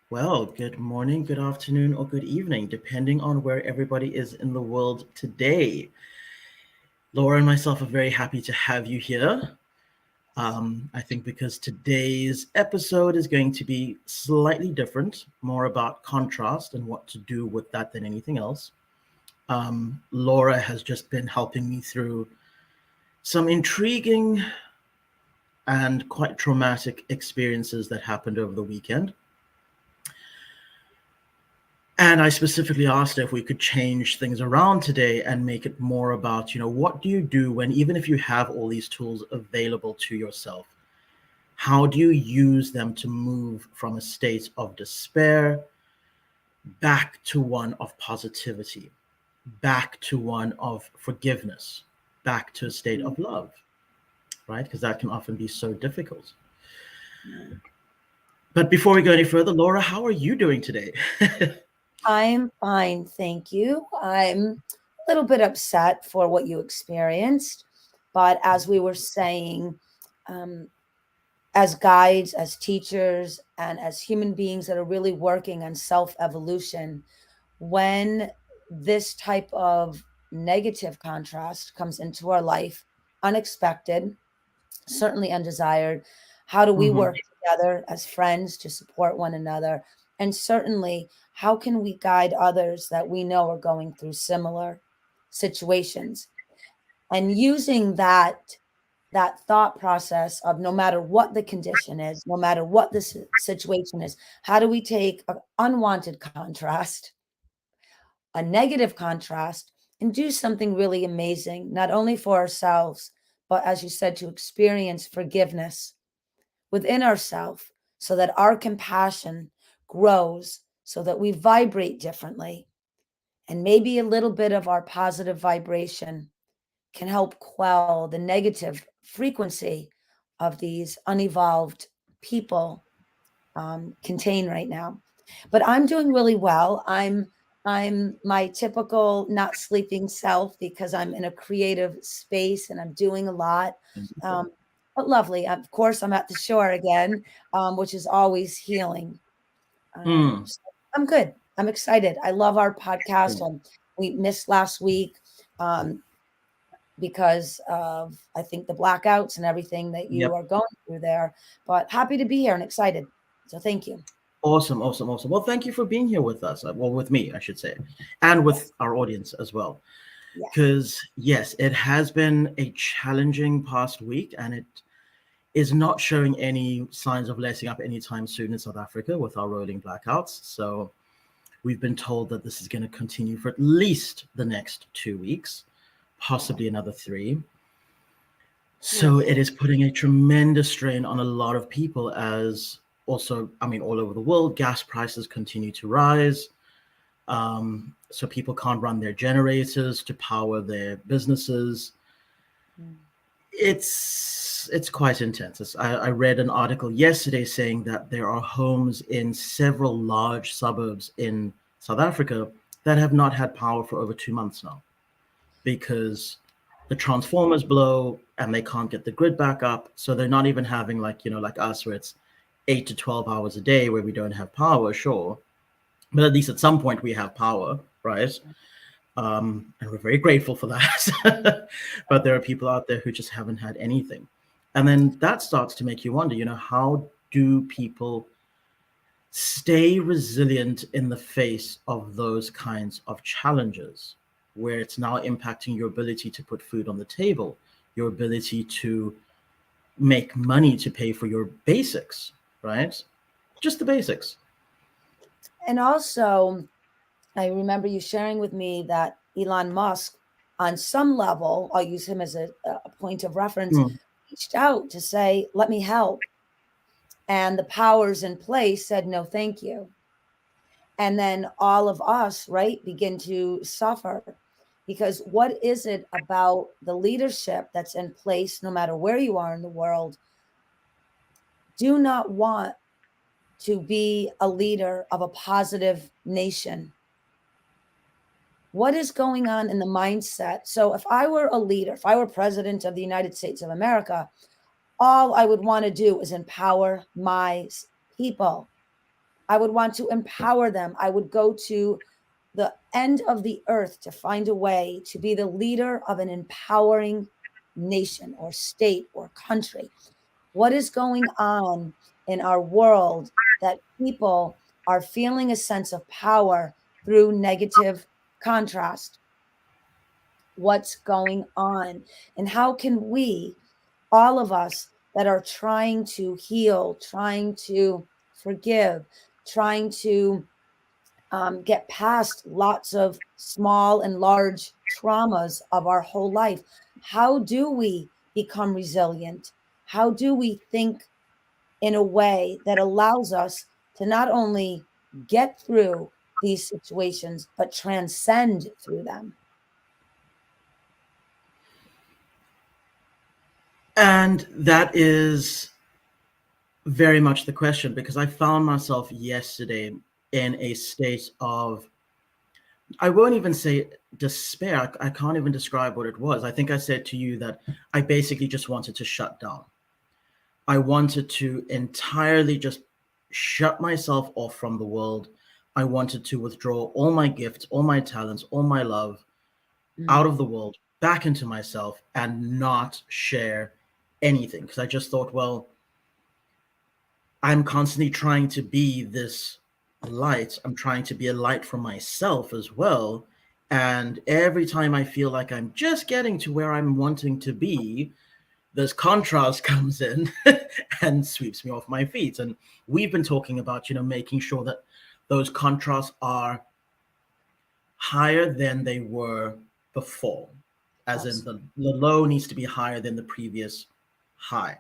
Well, good morning, good afternoon, or good evening, depending on where everybody is in the world today. Laura and myself are very happy to have you here. I think because today's episode is going to be slightly different, more about contrast and what to do with that than anything else. Laura has just been helping me through some intriguing and quite traumatic experiences that happened over the weekend. And I specifically asked her if we could change things around today and make it more about, what do you do when, even if you have all these tools available to yourself, how do you use them to move from a state of despair back to one of positivity, back to one of forgiveness, back to a state of love, right? Because that can often be so difficult. But before we go any further, Laura, how are you doing today? I'm fine, thank you. I'm a little bit upset for what you experienced, but as we were saying, um, as guides, as teachers, and as human beings that are really working on self evolution, when this type of negative contrast comes into our life, unexpected, certainly undesired, how do we Mhm. work together as friends to support one another? And certainly, how can we guide others that we know are going through similar situations? And using that thought process of no matter what the condition is, no matter what the situation is, how do we take an unwanted contrast, a negative contrast, and do something really amazing, not only for ourselves, but as you said, to experience forgiveness within ourselves so that our compassion grows, so that we vibrate differently. And maybe a little bit of our positive vibration can help quell the negative frequency of these unevolved people contain right now. But I'm doing really well. I'm my typical not sleeping self because I'm in a creative space and I'm doing a lot. Um, but lovely. Of course, I'm at the shore again, which is always healing. Mm. So I'm good. I'm excited. I love our podcast. We missed last week um, because of, I think, the blackouts and everything that you Yep. are going through there. But happy to be here and excited. So thank you. Awesome, awesome, awesome. Well, thank you for being here with us. Well, with me, I should say, and with Yes. our audience as well. Yes. Because, yes, it has been a challenging past week, and it is not showing any signs of letting up anytime soon in South Africa with our rolling blackouts. So, we've been told that this is going to continue for at least the next 2 weeks, Wow. possibly another three. So Oof. it is putting a tremendous strain on a lot of people as also, I mean, all over the world, gas prices continue to rise. So people can't run their generators to power their businesses. Mm. It's quite intense. I read an article yesterday saying that there are homes in several large suburbs in South Africa that have not had power for over 2 months now because the transformers blow and they can't get the grid back up. So they're not even having like us where it's 8 to 12 hours a day where we don't have power, sure. But at least at some point we have power, right? And we're very grateful for that. But there are people out there who just haven't had anything. And then that starts to make you wonder, how do people stay resilient in the face of those kinds of challenges where it's now impacting your ability to put food on the table, your ability to make money to pay for your basics, right? Just the basics. And also, I remember you sharing with me that Elon Musk, on some level, I'll use him as a point of reference, Mm, reached out to say, let me help. And the powers in place said, no, thank you. And then all of us, right, begin to suffer because what is it about the leadership that's in place, no matter where you are in the world, do not want to be a leader of a positive nation? What is going on in the mindset? So, if I were a leader, if I were president of the United States of America, all I would want to do is empower my people. I would want to empower them. I would go to the end of the earth to find a way to be the leader of an empowering nation or state or country. What is going on in our world that people are feeling a sense of power through negative contrast? What's going on? And how can we, all of us that are trying to heal, trying to forgive, trying to get past lots of small and large traumas of our whole life, how do we become resilient? How do we think in a way that allows us to not only get through these situations, but transcend through them? And that is very much the question, because I found myself yesterday in a state of, I won't even say despair. I can't even describe what it was. I think I said to you that I basically just wanted to shut down. I wanted to entirely just shut myself off from the world. I wanted to withdraw all my gifts, all my talents, all my love out Mm. of the world, back into myself, and not share anything. Because I just thought, well, I'm constantly trying to be this light. I'm trying to be a light for myself as well. And every time I feel like I'm just getting to where I'm wanting to be, this contrast comes in and sweeps me off my feet. And we've been talking about, making sure that those contrasts are higher than they were before, as in Absolutely. the low needs to be higher than the previous high.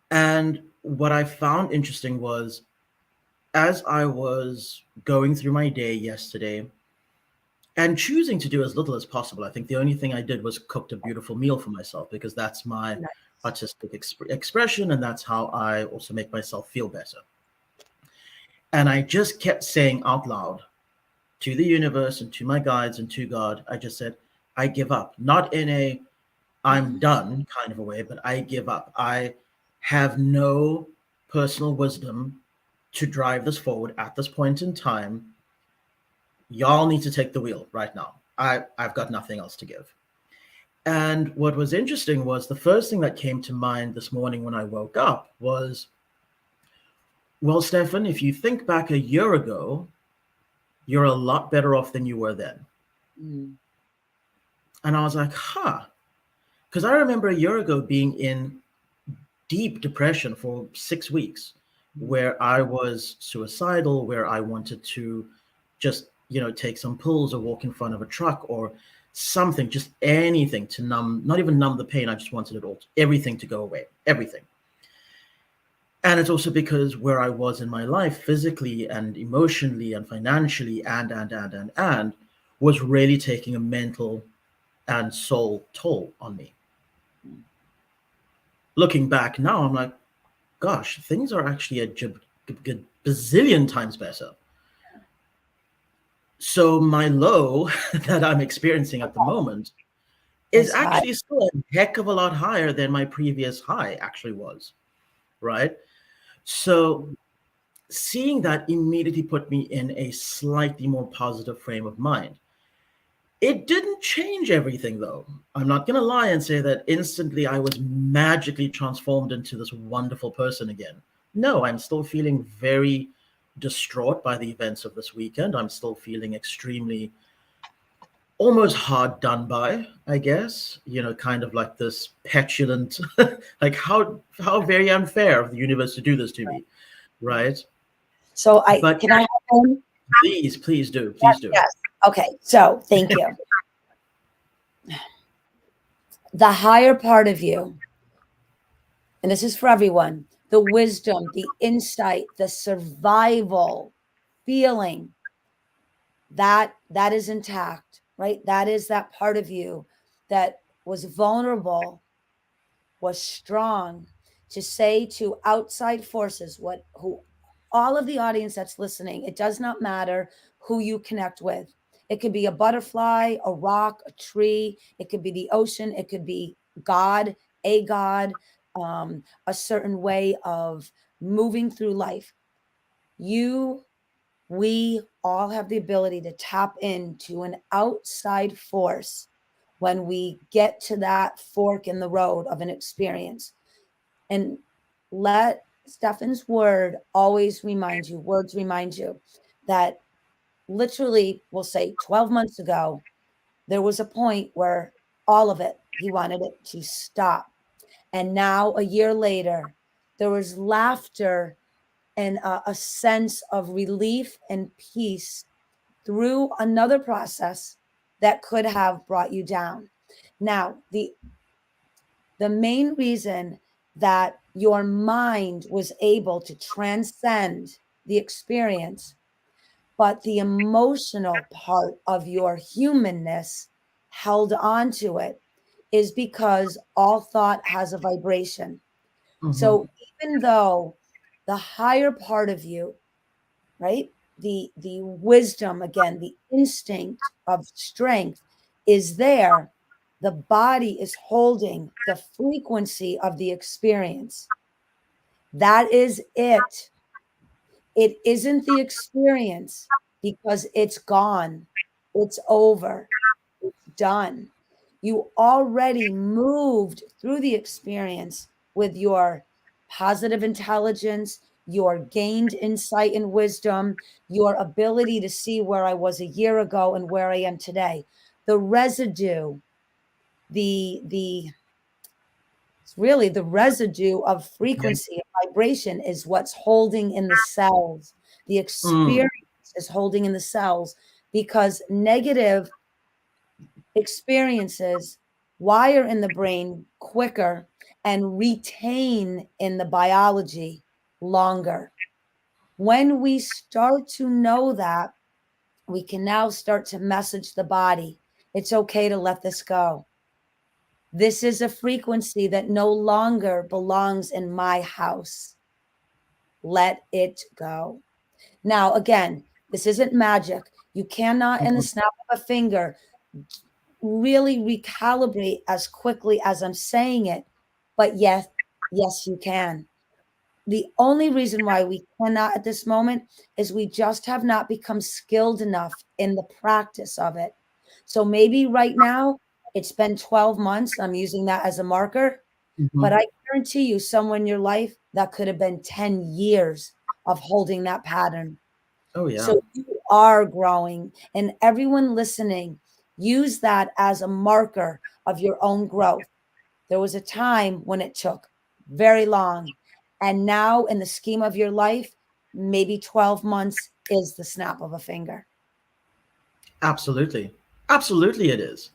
And what I found interesting was, as I was going through my day yesterday and choosing to do as little as possible, I think the only thing I did was cooked a beautiful meal for myself, because that's my Nice. artistic expression, and that's how I also make myself feel better. And I just kept saying out loud to the universe and to my guides and to God, I just said, I give up. Not in a I'm Mhm. done kind of a way, but I give up. I have no personal wisdom to drive this forward at this point in time. Y'all need to take the wheel right now. I've got nothing else to give. And what was interesting was, the first thing that came to mind this morning when I woke up was, well, Stefan, if you think back a year ago, you're a lot better off than you were then. Mm. And I was like, huh. Because I remember a year ago being in deep depression for 6 weeks, Mm. where I was suicidal, where I wanted to just, take some pills or walk in front of a truck or something, just anything to numb, not even numb the pain. I just wanted it all, everything to go away, everything. And it's also because where I was in my life, physically and emotionally and financially, and was really taking a mental and soul toll on me. Mm. Looking back now, I'm like, gosh, things are actually a bazillion times better. So my low that I'm experiencing at the moment is It's high. actually still a heck of a lot higher than my previous high actually was, right? So Mm. seeing that immediately put me in a slightly more positive frame of mind. It didn't change everything, though. I'm not going to lie and say that instantly I was magically transformed into this wonderful person again. No, I'm still feeling very distraught by the events of this weekend. I'm still feeling extremely, almost hard done by, I guess. Kind of like this petulant, like how very unfair of the universe to do this to me, right? So I But can I hop in? please do, Yes, please do. yes. Okay. So thank you. The higher part of you, and this is for everyone, the wisdom, the insight, the survival feeling, that is intact, right? That is that part of you that was vulnerable, was strong, to say to outside forces, what who all of the audience that's listening, it does not matter who you connect with. It could be a butterfly, a rock, a tree, it could be the ocean, it could be God, a God, a certain way of moving through life. You, we all have the ability to tap into an outside force when we get to that fork in the road of an experience. And let Stefan's words remind you that literally, we'll say 12 months ago, there was a point where all of it, he wanted it to stop. And now, a year later, there was laughter and a sense of relief and peace through another process that could have brought you down. Now, the main reason that your mind was able to transcend the experience, but the emotional part of your humanness held on to it, is because all thought has a vibration. Mm-hmm. So even though the higher part of you, right, the wisdom, again, the instinct of strength is there, the body is holding the frequency of the experience. That is it. It isn't the experience, because it's gone, it's over, it's done. You already moved through the experience with your positive intelligence, your gained insight and wisdom, your ability to see where I was a year ago and where I am today. The residue, the it's really the residue of Okay. frequency and vibration is what's holding in the cells. The Mm. experience is holding in the cells, because negative experiences wire in the brain quicker and retain in the biology longer. When we start to know that, we can now start to message the body, it's okay to let this go. This is a frequency that no longer belongs in my house. Let it go. Now, again, this isn't magic. You cannot, in the Mhm. snap of a finger, really recalibrate as quickly as I'm saying it. But yes, yes, you can. The only reason why we cannot at this moment is we just have not become skilled enough in the practice of it. So maybe right now it's been 12 months. I'm using that as a marker, but Mhm. I guarantee you, somewhere in your life, that could have been 10 years of holding that pattern. Oh yeah. So you are growing, and everyone listening, use that as a marker of your own growth. There was a time when it took very long, and now in the scheme of your life, maybe 12 months is the snap of a finger. Absolutely. Absolutely it is.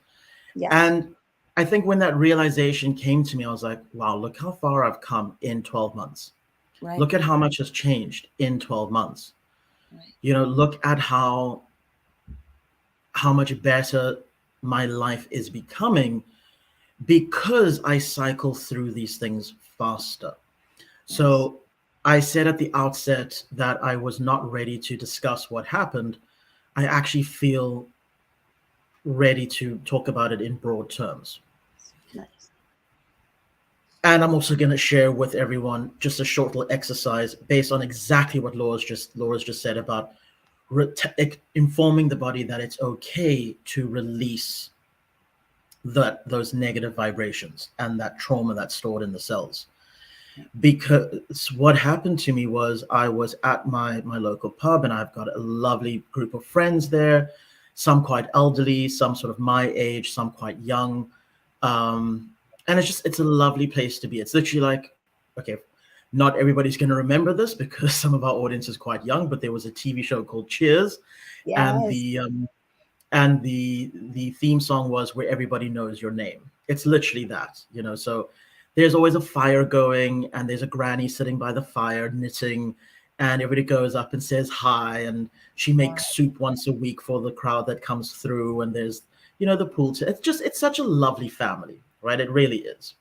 Yes, And I think when that realization came to me, I was like, wow, look how far I've come in 12 months. right, Look at how much has changed in 12 months. right. Look at how much better my life is becoming because I cycle through these things faster. Yes, So I said at the outset that I was not ready to discuss what happened. I actually feel ready to talk about it in broad terms. nice. And I'm also going to share with everyone just a short little exercise based on exactly what Laura's just said about informing the body that it's okay to release those negative vibrations and that trauma that's stored in the cells. Because what happened to me was I was at my local pub, and I've got a lovely group of friends there, some quite elderly, some sort of my age, some quite young. And it's a lovely place to be. It's literally like, okay, not everybody's going to remember this because some of our audience is quite young, but there was a TV show called Cheers, and Yes. the theme song was Where Everybody Knows Your Name. It's literally that. So there's always a fire going, and there's a granny sitting by the fire knitting, and everybody goes up and says hi, and she Wow. makes soup once a week for the crowd that comes through, and there's the pool. It's such a lovely family, right? It really is.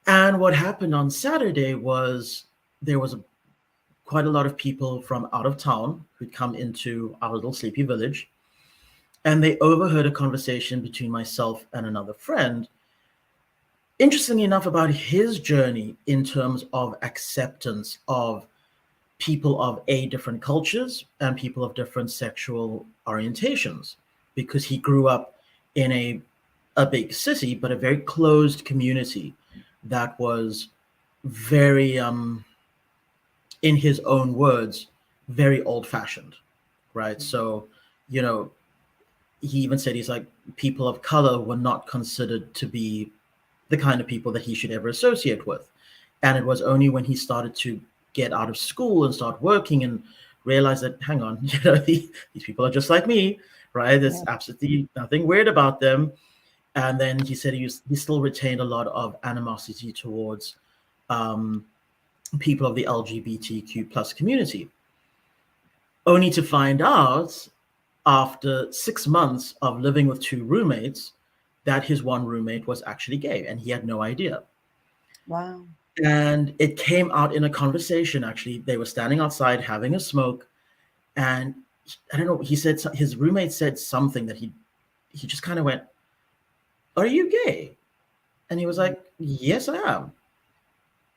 And what happened on Saturday was there was quite a lot of people from out of town who'd come into our little sleepy village, and they overheard a conversation between myself and another friend, interestingly enough, about his journey in terms of acceptance of people of different cultures and people of different sexual orientations, because he grew up in a big city, but a very closed community that was very, in his own words, very old fashioned, right? So, you know, he even said he's like, people of color were not considered to be the kind of people that he should ever associate with. And it was only when he started to get out of school and start working and realize that, hang on, these people are just like me, right? There's Yeah. absolutely nothing weird about them. And then he said he still retained a lot of animosity towards um, people of the LGBTQ plus community, only to find out after 6 months of living with two roommates that his one roommate was actually gay and he had no idea. Wow. And it came out in a conversation. Actually, they were standing outside having a smoke, and I don't know, he said, his roommate said something that he just kind of went, "Are you gay?" And he was like, "Yes, I am."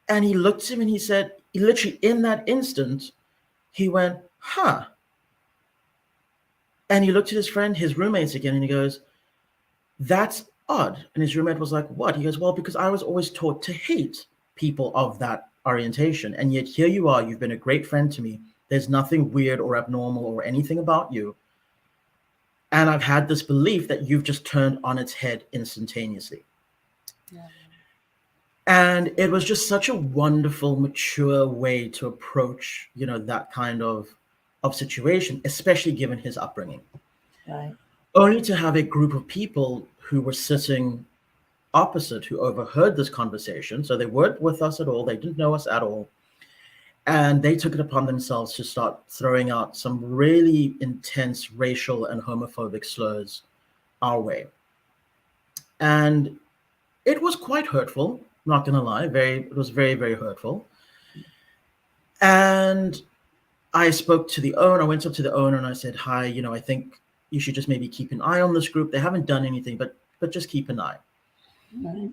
And he looked at him and he said, literally in that instant, he went, "Huh." And he looked at his friend, his roommates again, and he goes, "That's odd." And his roommate was like, "What?" He goes, "Well, because I was always taught to hate people of that orientation. And yet here you are, you've been a great friend to me. There's nothing weird or abnormal or anything about you. And I've had this belief that you've just turned on its head instantaneously." Yeah. And it was just such a wonderful, mature way to approach, that kind of situation, especially given his upbringing. Right. Only to have a group of people who were sitting opposite, who overheard this conversation. So they weren't with us at all. They didn't know us at all. And they took it upon themselves to start throwing out some really intense racial and homophobic slurs our way. And it was quite hurtful, not going to lie. It was very, very hurtful. And I spoke to the owner. I went up to the owner and I said, "Hi, I think you should just maybe keep an eye on this group. They haven't done anything, but just keep an eye." Right.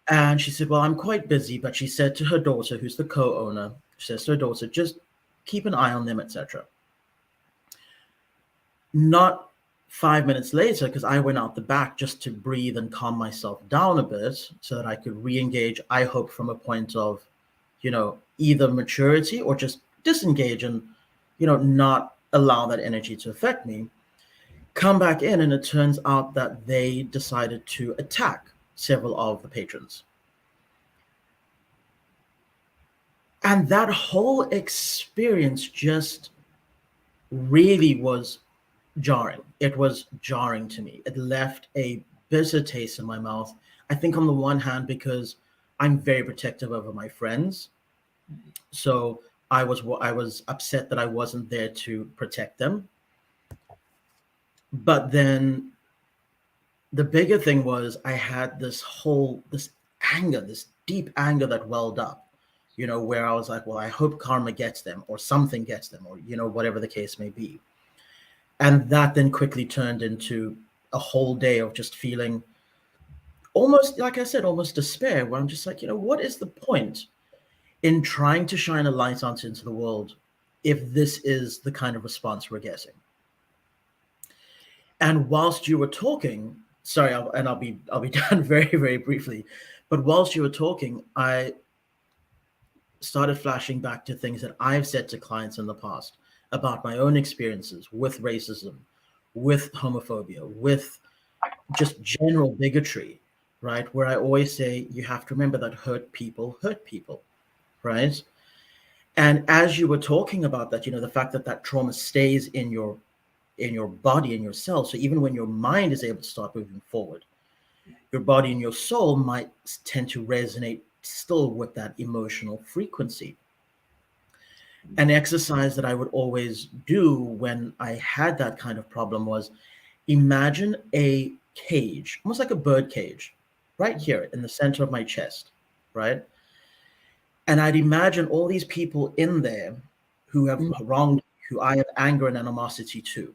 And she said, "Well, I'm quite busy." But she said to her daughter, who's the co-owner, she says to her daughter, "Just keep an eye on them, etc." Not 5 minutes later, because I went out the back just to breathe and calm myself down a bit so that I could re-engage, I hope from a point of, either maturity or just disengage and, not allow that energy to affect me. Come back in, and it turns out that they decided to attack several of the patrons. And that whole experience just really was jarring. It was jarring to me. It left a bitter taste in my mouth. I think on the one hand, because I'm very protective over my friends. So I was upset that I wasn't there to protect them. But then the bigger thing was I had this anger, this deep anger that welled up, where I was like, well, I hope karma gets them or something gets them, or whatever the case may be. And that then quickly turned into a whole day of just feeling almost, like I said, almost despair, where I'm just like, what is the point in trying to shine a light out into the world if this is the kind of response we're getting? And whilst you were talking, sorry, I'll be done very, very briefly, but whilst you were talking, I started flashing back to things that I've said to clients in the past about my own experiences with racism, with homophobia, with just general bigotry, right? Where I always say you have to remember that hurt people, right? And as you were talking about that, the fact that that trauma stays in your body, in your cells. So even when your mind is able to start moving forward, your body and your soul might tend to resonate still with that emotional frequency. An exercise that I would always do when I had that kind of problem was imagine a cage, almost like a bird cage, right here in the center of my chest, right? And I'd imagine all these people in there who have Mm. wronged, who I have anger and animosity to.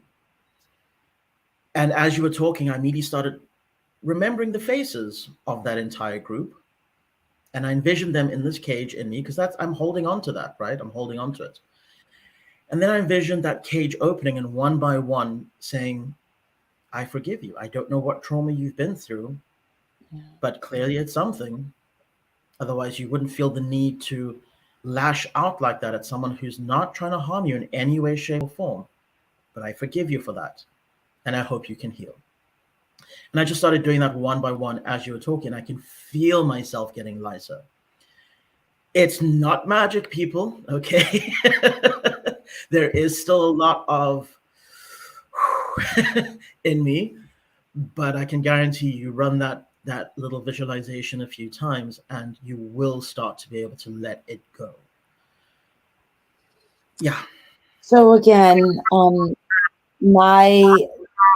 And as you were talking, I immediately started remembering the faces of that entire group. And I envisioned them in this cage in me, because I'm holding on to that, right? I'm holding on to it. And then I envisioned that cage opening and one by one saying, I forgive you. I don't know what trauma you've been through, Yeah. but clearly it's something. Otherwise, you wouldn't feel the need to lash out like that at someone who's not trying to harm you in any way, shape, or form. But I forgive you for that. And I hope you can heal. And I just started doing that one by one as you were talking. I can feel myself getting lighter. It's not magic, people, okay? There is still a lot of in me, but I can guarantee you run that little visualization a few times and you will start to be able to let it go. Yeah. So again, my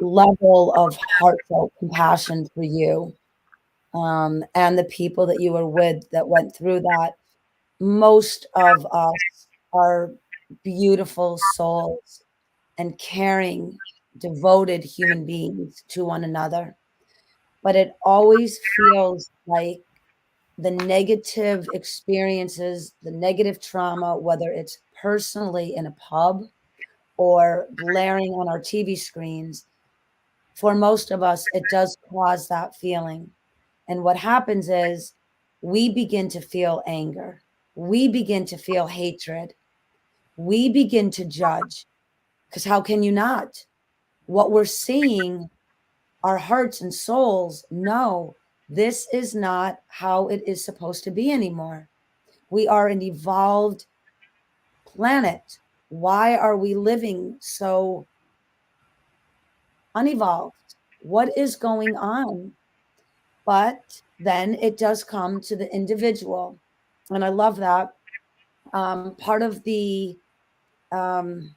level of heartfelt compassion for you, and the people that you were with that went through that. Most of us are beautiful souls and caring, devoted human beings to one another. But it always feels like the negative experiences, the negative trauma, whether it's personally in a pub or blaring on our TV screens, for most of us, it does cause that feeling. And what happens is we begin to feel anger, we begin to feel hatred, we begin to judge. Because how can you not? What we're seeing, our hearts and souls know this is not how it is supposed to be anymore. We are an evolved planet. Why are we living so unevolved? What is going on? But then it does come to the individual. And I love that. Part of the um,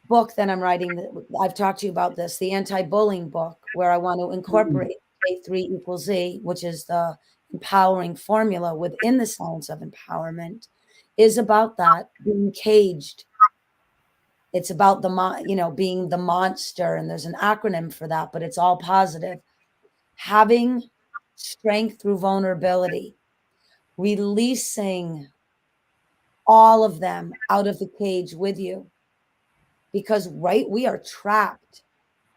book that I'm writing, that I've talked to you about this, the anti-bullying book, where I want to Mm, incorporate Ep03 = Z, which is the empowering formula within the science of empowerment, is about that being caged. It's about being the monster, and there's an acronym for that, but it's all positive. Having strength through vulnerability, releasing all of them out of the cage with you, because right, we are trapped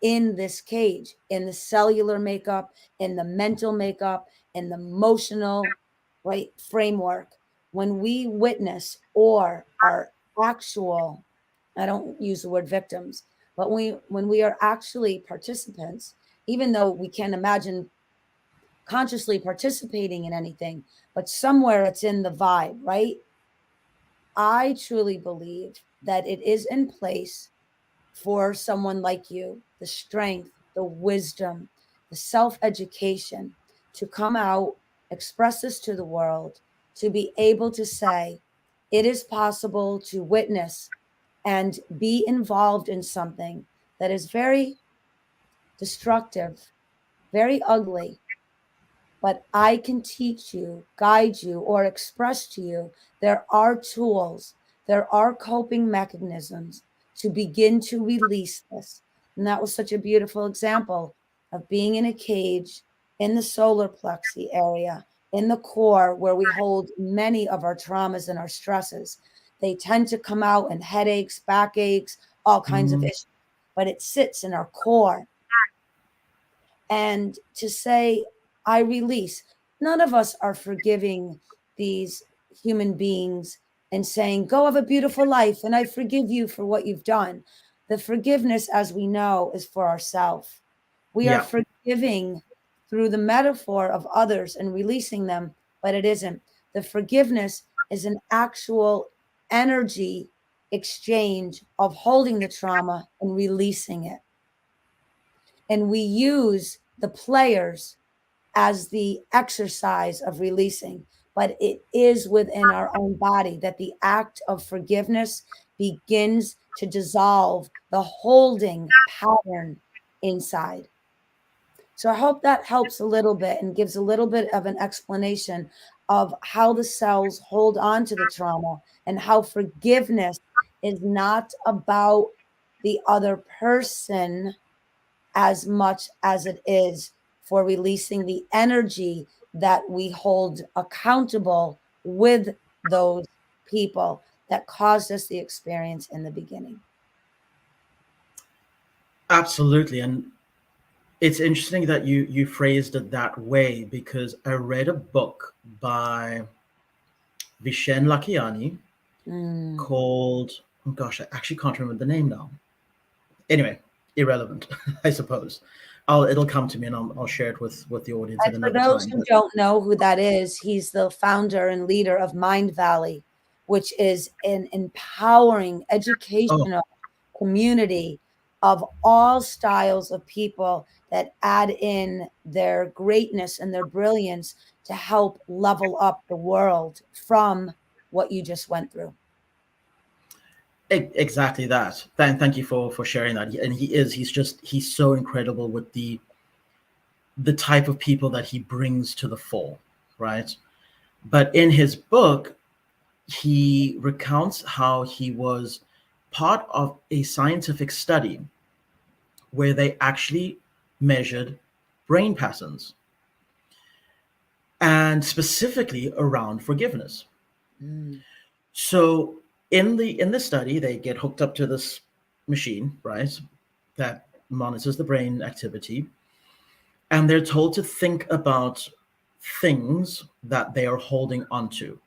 in this cage, in the cellular makeup, in the mental makeup, in the emotional, right, framework. When we witness or are actual, I don't use the word victims, but when we are actually participants, even though we can't imagine consciously participating in anything, but somewhere it's in the vibe, right? I truly believe that it is in place for someone like you, the strength, the wisdom, the self education to come out, express this to the world, to be able to say, it is possible to witness and be involved in something that is very destructive, very ugly, but I can teach you, guide you, or express to you there are tools, there are coping mechanisms to begin to release this. And that was such a beautiful example of being in a cage in the solar plexus area, in the core where we hold many of our traumas and our stresses. They tend to come out in headaches, backaches, all kinds of mm, issues, but it sits in our core. And to say, I release. None of us are forgiving these human beings and saying, go have a beautiful life and I forgive you for what you've done. The forgiveness, as we know, is for ourselves. We are yeah. forgiving through the metaphor of others and releasing them, but it isn't. The forgiveness is an actual energy exchange of holding the trauma and releasing it. And we use the players as the exercise of releasing, but it is within our own body that the act of forgiveness begins to dissolve the holding pattern inside. So I hope that helps a little bit and gives a little bit of an explanation of how the cells hold on to the trauma and how forgiveness is not about the other person as much as it is for releasing the energy that we hold accountable with those people. that caused us the experience in the beginning. Absolutely. And it's interesting that you phrased it that way, because I read a book by Vishen Lakiani Mm. called, oh gosh, I actually can't remember the name now. Anyway, irrelevant, I suppose. It'll come to me, and I'll share it with the audience at And for another those time. who But don't know who that is, he's the founder and leader of Mind Valley, which is an empowering oh, educational community of all styles of people that add in their greatness and their brilliance to help level up the world from what you just went through. exactly that. Thank you for sharing that. And he's so incredible with the type of people that he brings to the fore, right? But in his book, he recounts how he was part of a scientific study where they actually measured brain patterns, and specifically around forgiveness. Mm. So in the study, they get hooked up to this machine, right, that monitors the brain activity, and they're told to think about things that they are holding onto.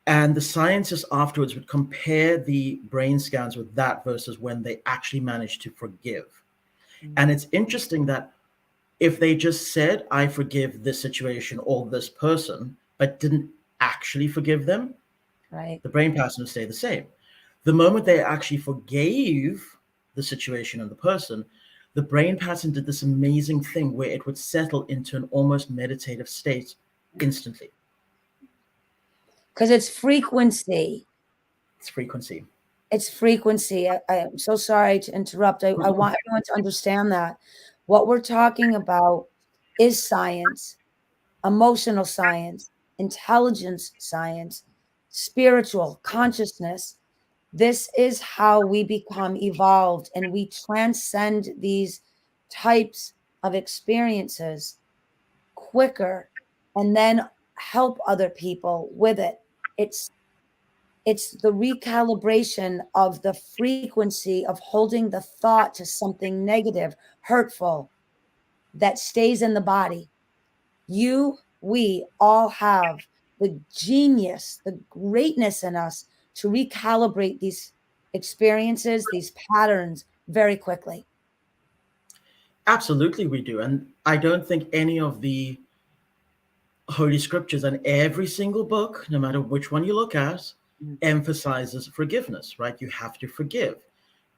And the scientists afterwards would compare the brain scans with that versus when they actually managed to forgive. And Mm. it's interesting that if they just said, I forgive this situation or this person, but didn't actually forgive them, Right. the brain patterns stay the same. The moment they actually forgave the situation and the person, the brain pattern did this amazing thing where it would settle into an almost meditative state instantly. Because it's frequency. It's frequency. It's frequency. I am so sorry to interrupt. I want everyone to understand that what we're talking about is science, emotional science, intelligence science, spiritual consciousness. This is how we become evolved and we transcend these types of experiences quicker and then help other people with it. It's it's the recalibration of the frequency of holding the thought to something negative, hurtful, that stays in the body. We all have the genius, the greatness in us to recalibrate these experiences, these patterns very quickly. Absolutely, we do. And I don't think any of the Holy Scriptures and every single book, no matter which one you look at, Mm. emphasizes forgiveness, right? You have to forgive.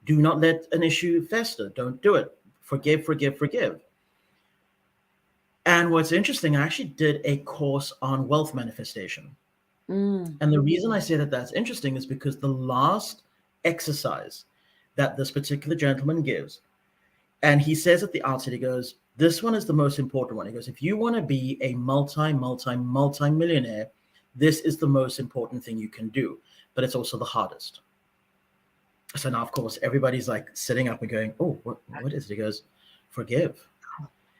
Do not let an issue fester. Don't do it. Forgive, forgive, forgive. And what's interesting, I actually did a course on wealth manifestation. Mm. And the reason I say that that's interesting is because the last exercise that this particular gentleman gives, and he says at the outset, he goes, this one is the most important one. He goes, if you want to be a multi millionaire, this is the most important thing you can do, but it's also the hardest. So now, of course, everybody's like sitting up and going, oh, what is it? He goes, forgive.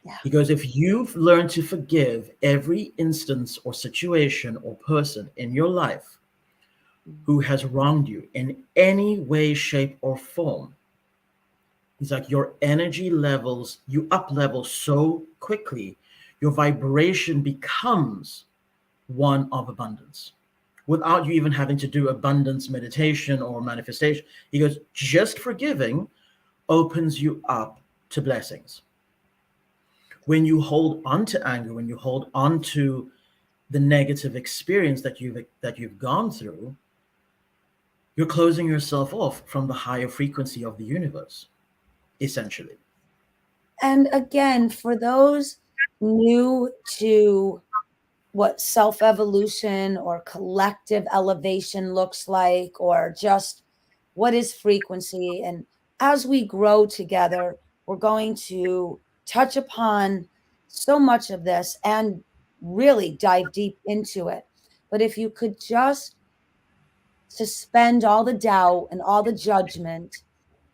Yeah. He goes, if you've learned to forgive every instance or situation or person in your life Mm. who has wronged you in any way, shape, or form, he's like, your energy levels, you up level so quickly, your vibration becomes one of abundance without you even having to do abundance meditation or manifestation. He goes, just forgiving opens you up to blessings. When you hold on to anger, when you hold on to the negative experience that you've gone through, you're closing yourself off from the higher frequency of the universe, essentially. And again, for those new to what self evolution or collective elevation looks like, or just what is frequency. And as we grow together, we're going to touch upon so much of this and really dive deep into it. But if you could just suspend all the doubt and all the judgment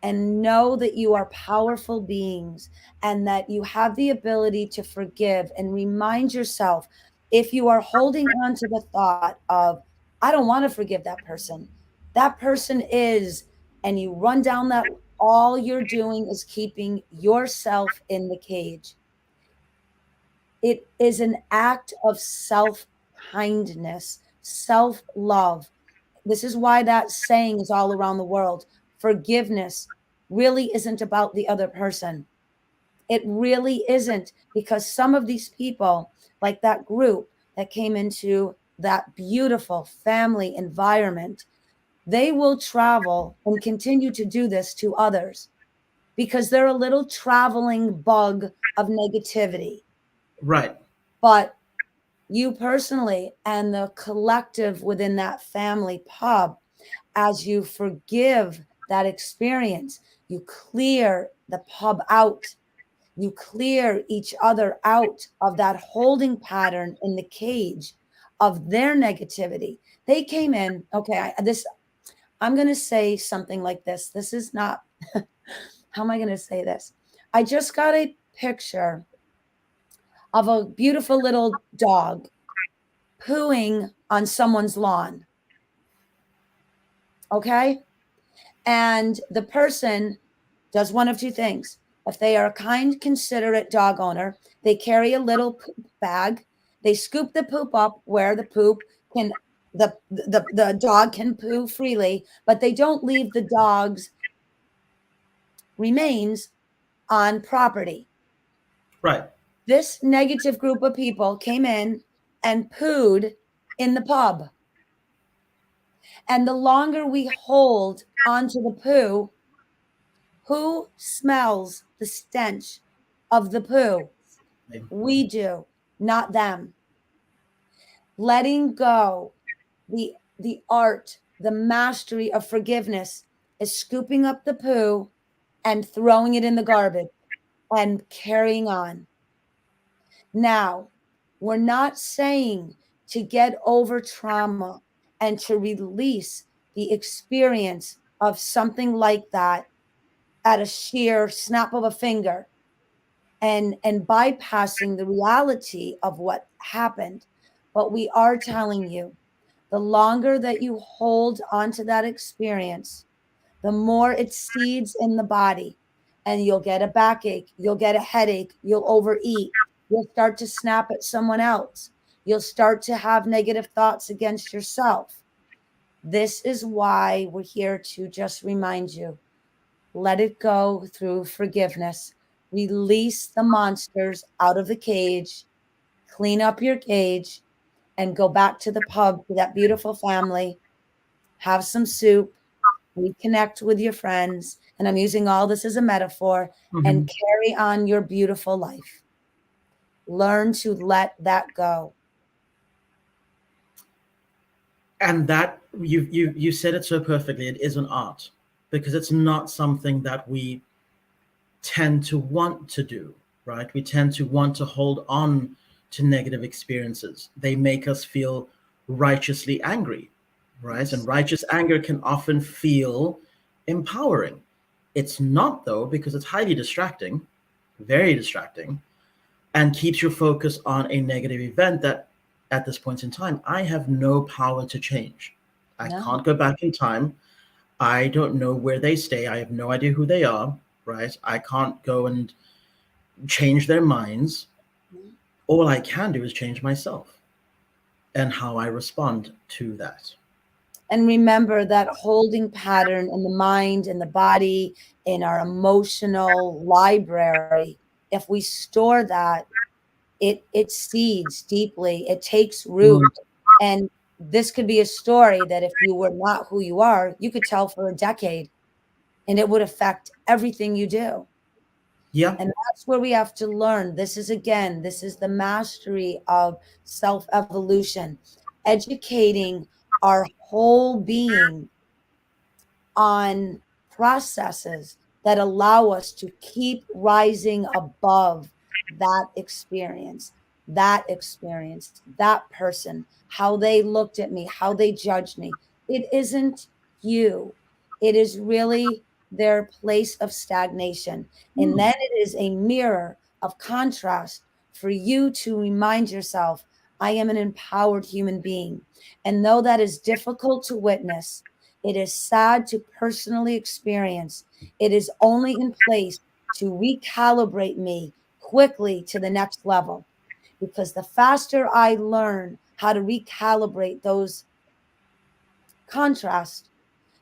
and know that you are powerful beings and that you have the ability to forgive, and remind yourself, if you are holding on to the thought of I don't want to forgive that person. That person is, and you run down that, all you're doing is keeping yourself in the cage. It is an act of self kindness, self love. This is why that saying is all around the world. Forgiveness really isn't about the other person. It really isn't, because some of these people, like that group that came into that beautiful family environment, they will travel and continue to do this to others because they're a little traveling bug of negativity. Right. But you personally and the collective within that family pub, as you forgive that experience, you clear the pub out. You clear each other out of that holding pattern in the cage of their negativity. They came in, okay, I'm going to say something like this. This is not, how am I going to say this? I just got a picture of a beautiful little dog pooing on someone's lawn. Okay. And the person does one of two things. If they are a kind, considerate dog owner, they carry a little poop bag. They scoop the poop up where the poop can, the dog can poo freely, but they don't leave the dog's remains on property. Right. This negative group of people came in and pooed in the pub. And the longer we hold onto the poo, who smells the stench of the poo? We do, not them. Letting go, the art, the mastery of forgiveness is scooping up the poo and throwing it in the garbage and carrying on. Now, we're not saying to get over trauma and to release the experience of something like that at a sheer snap of a finger and bypassing the reality of what happened. But we are telling you, the longer that you hold onto that experience, the more it seeds in the body, and you'll get a backache, you'll get a headache, you'll overeat, you'll start to snap at someone else, you'll start to have negative thoughts against yourself. This is why we're here to just remind you, let it go through forgiveness. Release the monsters out of the cage, clean up your cage, and go back to the pub, to that beautiful family, have some soup, reconnect with your friends. And I'm using all this as a metaphor, Mm-hmm. and carry on your beautiful life. Learn to let that go. And that you said it so perfectly. It is an art because it's not something that we tend to want to do, right? We tend to want to hold on to negative experiences. They make us feel righteously angry, right? And Yes. righteous anger can often feel empowering. It's not, though, because it's highly distracting, very distracting, and keeps your focus on a negative event that at this point in time, I have no power to change. I No. can't go back in time. I don't know where they stay. I have no idea who they are, right? I can't go and change their minds. All I can do is change myself and how I respond to that. And remember that holding pattern in the mind, in the body, in our emotional library, if we store that, it seeds deeply, it takes root. Mm, And this could be a story that if you were not who you are, you could tell for a decade, and it would affect everything you do. yeah. And that's where we have to learn. This is, again, this is the mastery of self evolution, educating our whole being on processes that allow us to keep rising above that experience, that person, how they looked at me, how they judged me. It isn't you, it is really their place of stagnation. And Mm, then it is a mirror of contrast for you to remind yourself, I am an empowered human being. And though that is difficult to witness, it is sad to personally experience. It is only in place to recalibrate me quickly to the next level. Because the faster I learn how to recalibrate those contrasts,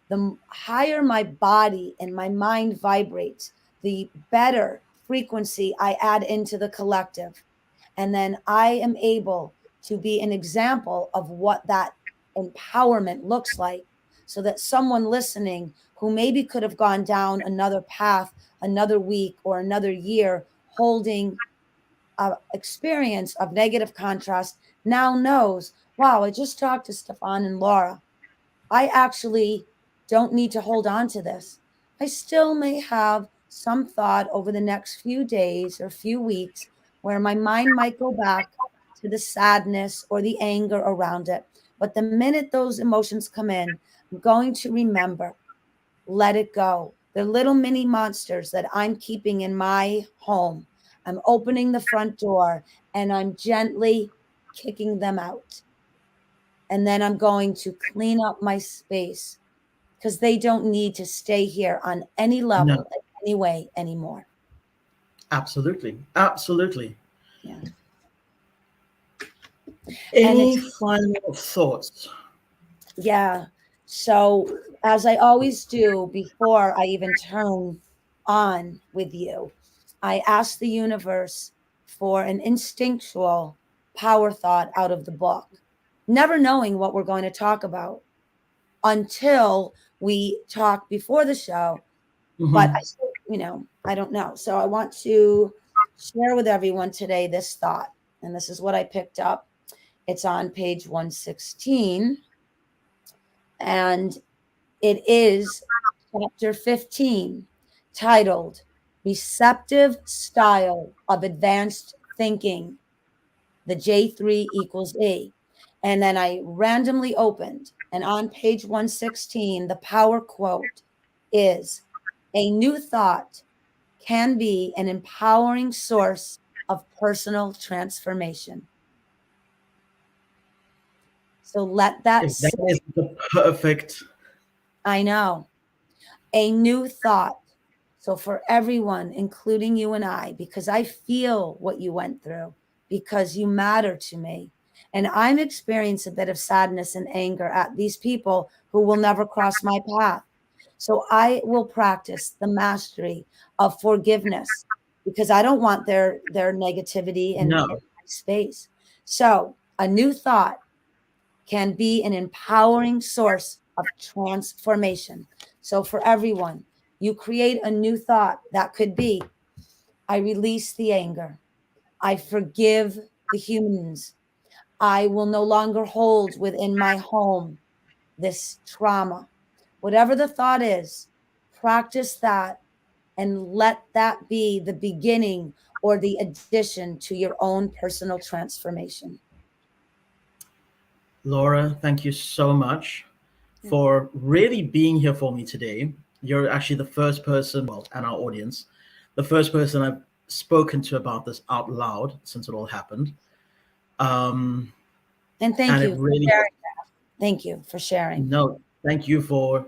the higher my body and my mind vibrates, the better frequency I add into the collective. And then I am able to be an example of what that empowerment looks like, so that someone listening who maybe could have gone down another path, another week or another year, holding a experience of negative contrast, now knows, wow, I just talked to Stefan and Laura. I actually don't need to hold on to this. I still may have some thought over the next few days or few weeks where my mind might go back to the sadness or the anger around it. But the minute those emotions come in, I'm going to remember, let it go. They're little mini monsters that I'm keeping in my home. I'm opening the front door and I'm gently kicking them out. And then I'm going to clean up my space because they don't need to stay here on any No, level, in any way anymore. absolutely. Absolutely. Yeah. And Any it's, final thoughts? yeah. So, as I always do before I even turn on with you, I ask the universe for an instinctual power thought out of the book, never knowing what we're going to talk about until we talk before the show. But I Hmm. still, I don't know. So I want to share with everyone today this thought. And this is what I picked up. It's on page 116. And it is chapter 15, titled Receptive Style of Advanced Thinking, the J3 equals E. And then I randomly opened, and on page 116, the power quote is, a new thought can be an empowering source of personal transformation. So let that If that sit. is the perfect, I know. A new thought. So for everyone, including you and I, because I feel what you went through, because you matter to me. And I'm experiencing a bit of sadness and anger at these people who will never cross my path. So I will practice the mastery of forgiveness because I don't want their negativity in no. my space. So a new thought can be an empowering source of transformation. So for everyone, you create a new thought that could be, I release the anger. I forgive the humans. I will no longer hold within my home this trauma. Whatever the thought is, practice that and let that be the beginning or the addition to your own personal transformation. Laura, thank you so much Yeah. for really being here for me today. You're actually the first person, well, and our audience, the first person I've spoken to about this out loud since it all happened. Um, And thank and it you for really, sharing. Thank you for sharing. no, thank you for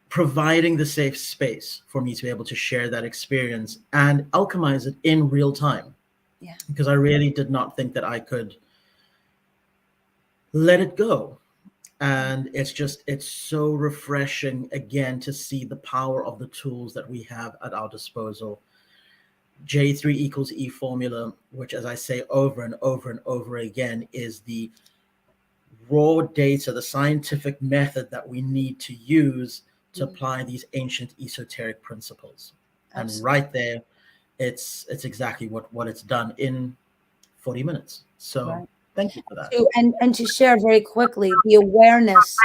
providing the safe space for me to be able to share that experience and alchemize it in real time. Yeah. Because I really did not think that I could let it go. And it's so refreshing again to see the power of the tools that we have at our disposal. J3 equals E formula, which, as I say over and over and over again, is the raw data, the scientific method that we need to use to Mhm. apply these ancient esoteric principles. And Absolutely. right there, it's exactly what it's done in 40 minutes. So Right. thank you for that. And to share very quickly the awareness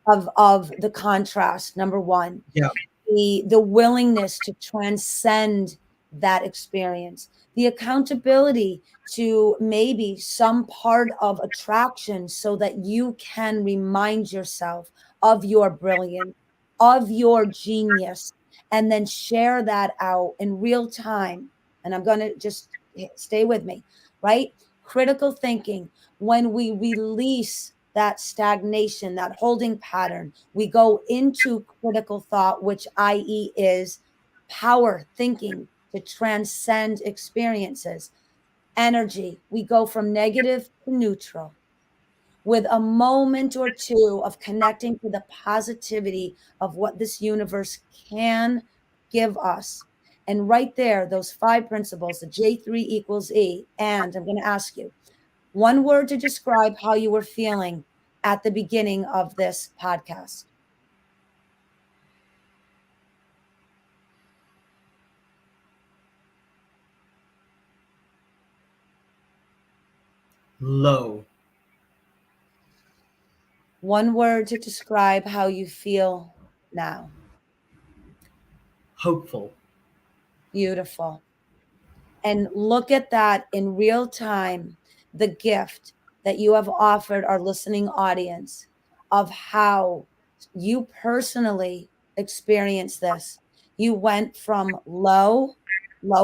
of the contrast, number one, Yeah. the willingness to transcend that experience, the accountability to maybe some part of attraction so that you can remind yourself of your brilliance, of your genius, and then share that out in real time. And I'm going to just stay with me, right? Critical thinking, when we release that stagnation, that holding pattern, we go into critical thought, which i.e. is power thinking to transcend experiences. Energy, we go from negative to neutral with a moment or two of connecting to the positivity of what this universe can give us. And right there, those five principles, the J3 equals E. And I'm going to ask you one word to describe how you were feeling at the beginning of this podcast. Low. One word to describe how you feel now. Hopeful. Beautiful. And look at that in real time, the gift that you have offered our listening audience of how you personally experienced this. You went from low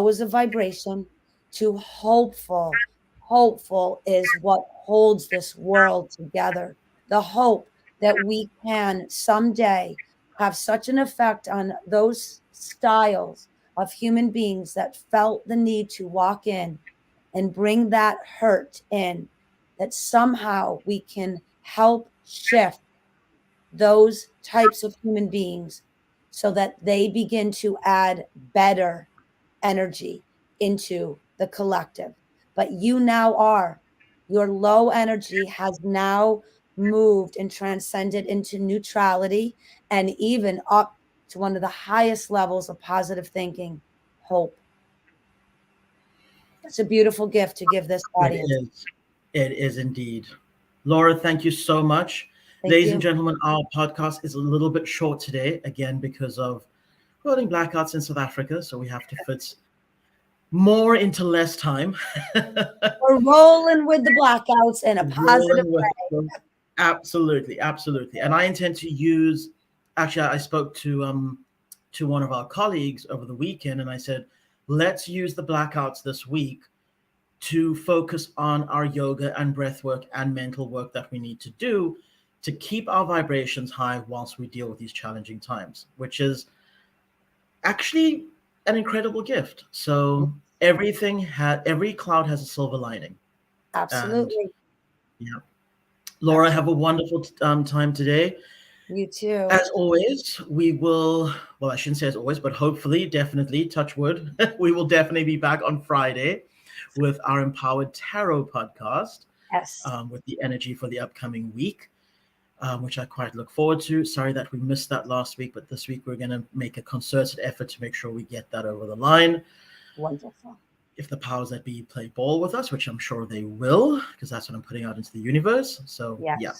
is a vibration, to hopeful. Hopeful is what holds this world together. The hope that we can someday have such an effect on those styles of human beings that felt the need to walk in and bring that hurt in, that somehow we can help shift those types of human beings so that they begin to add better energy into the collective. But you now are, your low energy has now moved and transcended into neutrality and even up to one of the highest levels of positive thinking, hope. It's a beautiful gift to give this It audience. is. It is indeed. Laura, thank you so much. Thank Ladies and you. gentlemen, our podcast is a little bit short today, again, because of rolling blackouts in South Africa. So we have to fit more into less time. We're rolling with the blackouts in a positive Rolling with way. them. Absolutely, absolutely. And I intend to use, actually, I spoke to one of our colleagues over the weekend, and I said, let's use the blackouts this week to focus on our yoga and breath work and mental work that we need to do to keep our vibrations high whilst we deal with these challenging times, which is actually an incredible gift. So every cloud has a silver lining. And Absolutely. yeah, Laura, have a wonderful time today. You too. As always, we will, well, I shouldn't say as always, but hopefully, definitely, touch wood, we will definitely be back on Friday with our Empowered Tarot podcast Yes. with the energy for the upcoming week, which I quite look forward to. Sorry that we missed that last week, but this week we're going to make a concerted effort to make sure we get that over the line. Wonderful. If the powers that be play ball with us, which I'm sure they will, because that's what I'm putting out into the universe. So, Yes. yeah.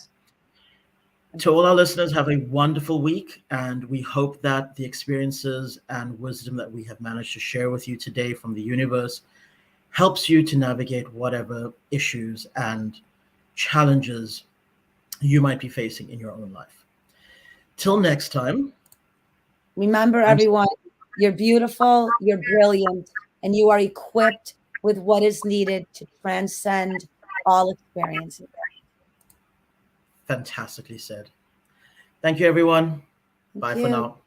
To all our listeners, have a wonderful week, and we hope that the experiences and wisdom that we have managed to share with you today from the universe helps you to navigate whatever issues and challenges you might be facing in your own life. Till next time. Remember, everyone, you're beautiful, you're brilliant, and you are equipped with what is needed to transcend all experiences. Fantastically said. Thank you, everyone. Thank Bye for you. now.